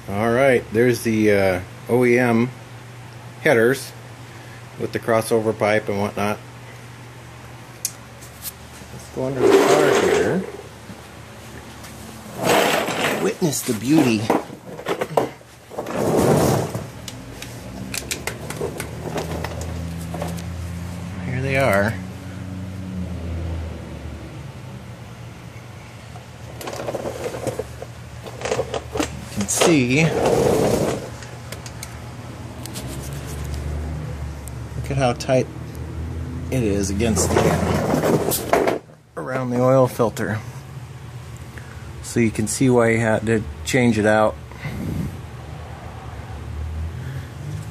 Alright, there's the OEM headers with the crossover pipe and whatnot. Let's go under the car here. Witness the beauty. Here they are. You can see. Look at how tight it is against the around the oil filter. So you can see why you had to change it out.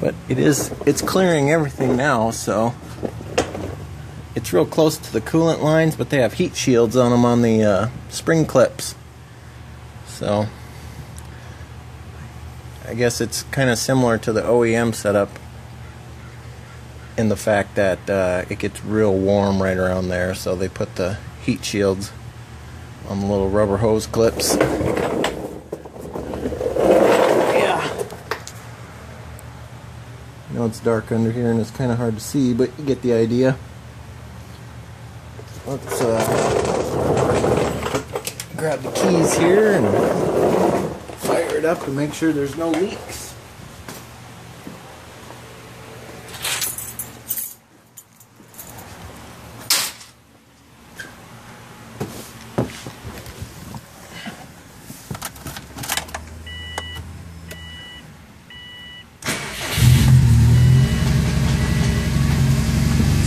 But it's clearing everything now, so it's real close to the coolant lines, but they have heat shields on them on the spring clips. So I guess it's kind of similar to the OEM setup in the fact that it gets real warm right around there, so they put the heat shields on the little rubber hose clips. Yeah. I know it's dark under here and it's kind of hard to see, but you get the idea. Let's grab the keys here and fire it up to make sure there's no leaks.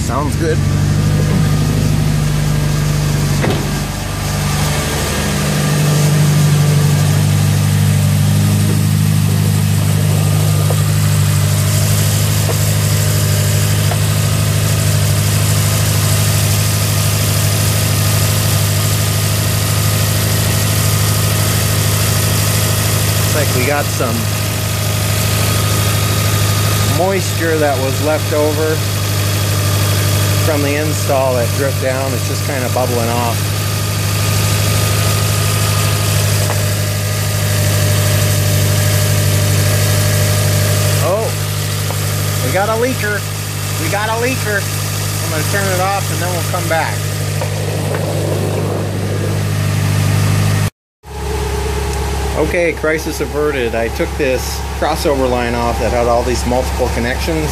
Sounds good. Looks like we got some moisture that was left over from the install that dripped down. It's just kind of bubbling off. Oh, we got a leaker. We got a leaker. I'm going to turn it off and then we'll come back. Okay, crisis averted. I took this crossover line off that had all these multiple connections.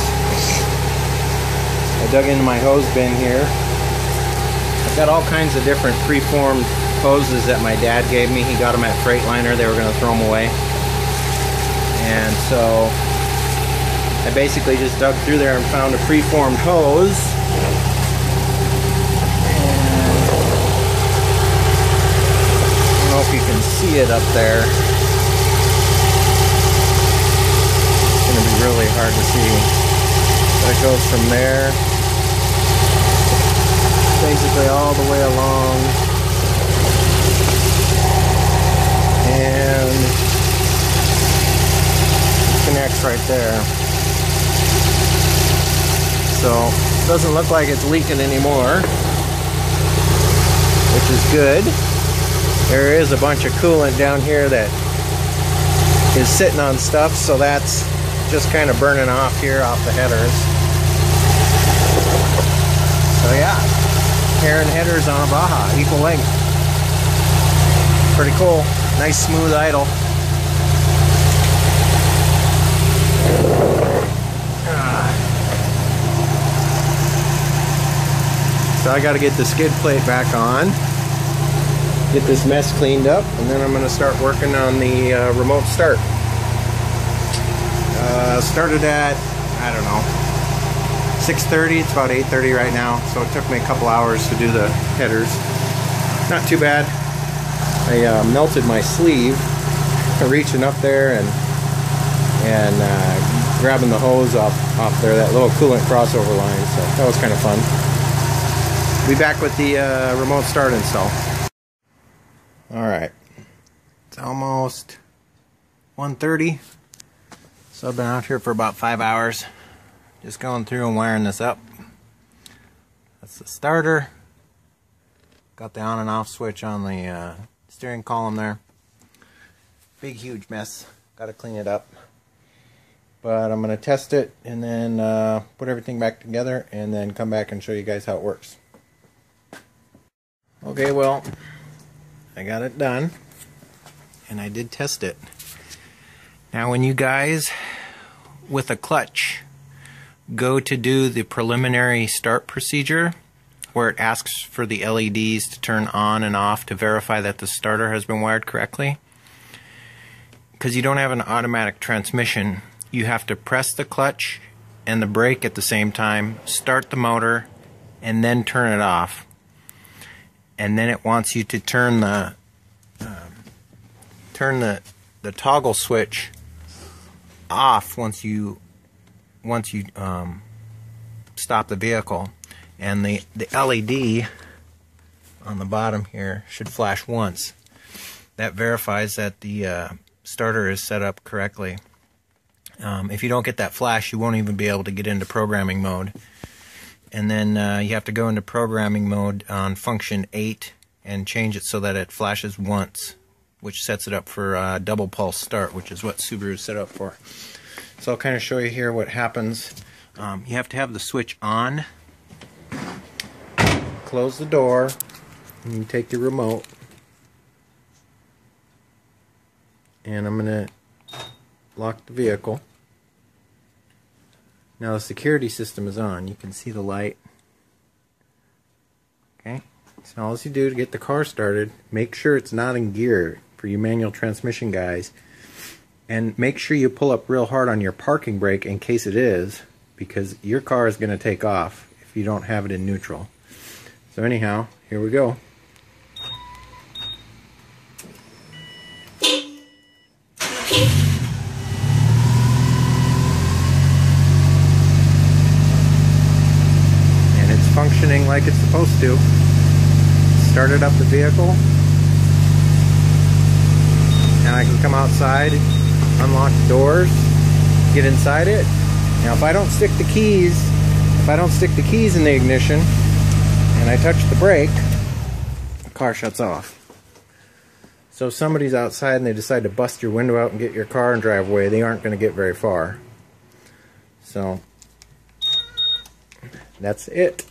I dug into my hose bin here. I've got all kinds of different preformed hoses that my dad gave me. He got them at Freightliner. They were going to throw them away. And so I basically just dug through there and found a preformed hose. And I don't know if you can see it up there. It's going to be really hard to see. But it goes from there basically all the way along, and it connects right there. So it doesn't look like it's leaking anymore, which is good. There is a bunch of coolant down here that is sitting on stuff, so that's just kind of burning off here off the headers. So yeah, perrin headers on a Baja, equal length. Pretty cool. Nice smooth idle. So I got to get the skid plate back on, get this mess cleaned up, and then I'm going to start working on the remote start. Started at, I don't know, 6:30. It's about 8:30 right now, so it took me a couple hours to do the headers. Not too bad. I melted my sleeve reaching up there and grabbing the hose off there, that little coolant crossover line, so that was kind of fun. Be back with the remote start install. Alright, it's almost 1:30, so I've been out here for about 5 hours. Just going through and wiring this up. That's the starter. Got the on and off switch on the steering column there. Big huge mess. got to clean it up. But I'm going to test it and then put everything back together and then come back and show you guys how it works. Okay, well, I got it done and I did test it. Now when you guys with a clutch go to do the preliminary start procedure where it asks for the LEDs to turn on and off to verify that the starter has been wired correctly, because you don't have an automatic transmission, you have to press the clutch and the brake at the same time, start the motor, and then turn it off. And then it wants you to turn the toggle switch off once you stop the vehicle, and the LED on the bottom here should flash once. That verifies that the starter is set up correctly. If you don't get that flash, you won't even be able to get into programming mode. And then you have to go into programming mode on function 8 and change it so that it flashes once, which sets it up for double pulse start, which is what Subaru is set up for. So I'll kind of show you here what happens. You have to have the switch on, close the door, and you take your remote, and I'm going to lock the vehicle. Now the security system is on. You can see the light. Okay, so all you do to get the car started, make sure it's not in gear for you manual transmission guys, and make sure you pull up real hard on your parking brake in case it is, because your car is going to take off if you don't have it in neutral. So anyhow, here we go. And it's functioning like it's supposed to. Started up the vehicle, and I can come outside, unlock the doors, get inside it. Now if I don't stick the keys in the ignition and I touch the brake, the car shuts off. So if somebody's outside and they decide to bust your window out and get your car and drive away, they aren't going to get very far. So that's it.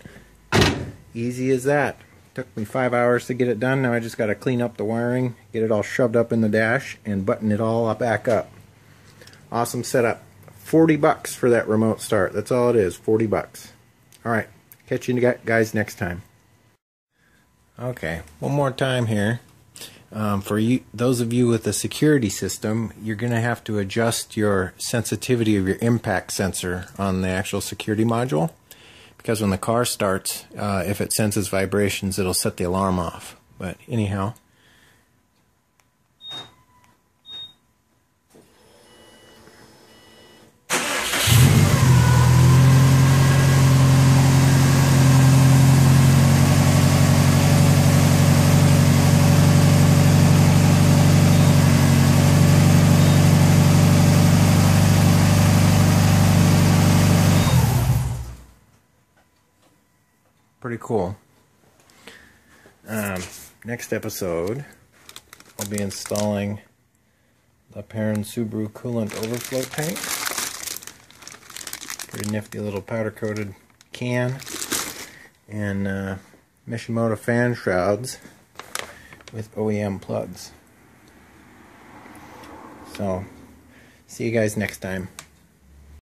Easy as that. Took me 5 hours to get it done. Now I just got to clean up the wiring, get it all shoved up in the dash, and button it all back up. Awesome setup. $40 for that remote start. That's all it is, $40. Alright, catch you guys next time. Okay, one more time here. For you, those of you with a security system, you're going to have to adjust your sensitivity of your impact sensor on the actual security module, because when the car starts, if it senses vibrations, it'll set the alarm off. But anyhow, pretty cool. Next episode, I'll be installing the Perrin Subaru coolant overflow tank. Pretty nifty little powder coated can, and Mishimoto fan shrouds with OEM plugs. So, see you guys next time.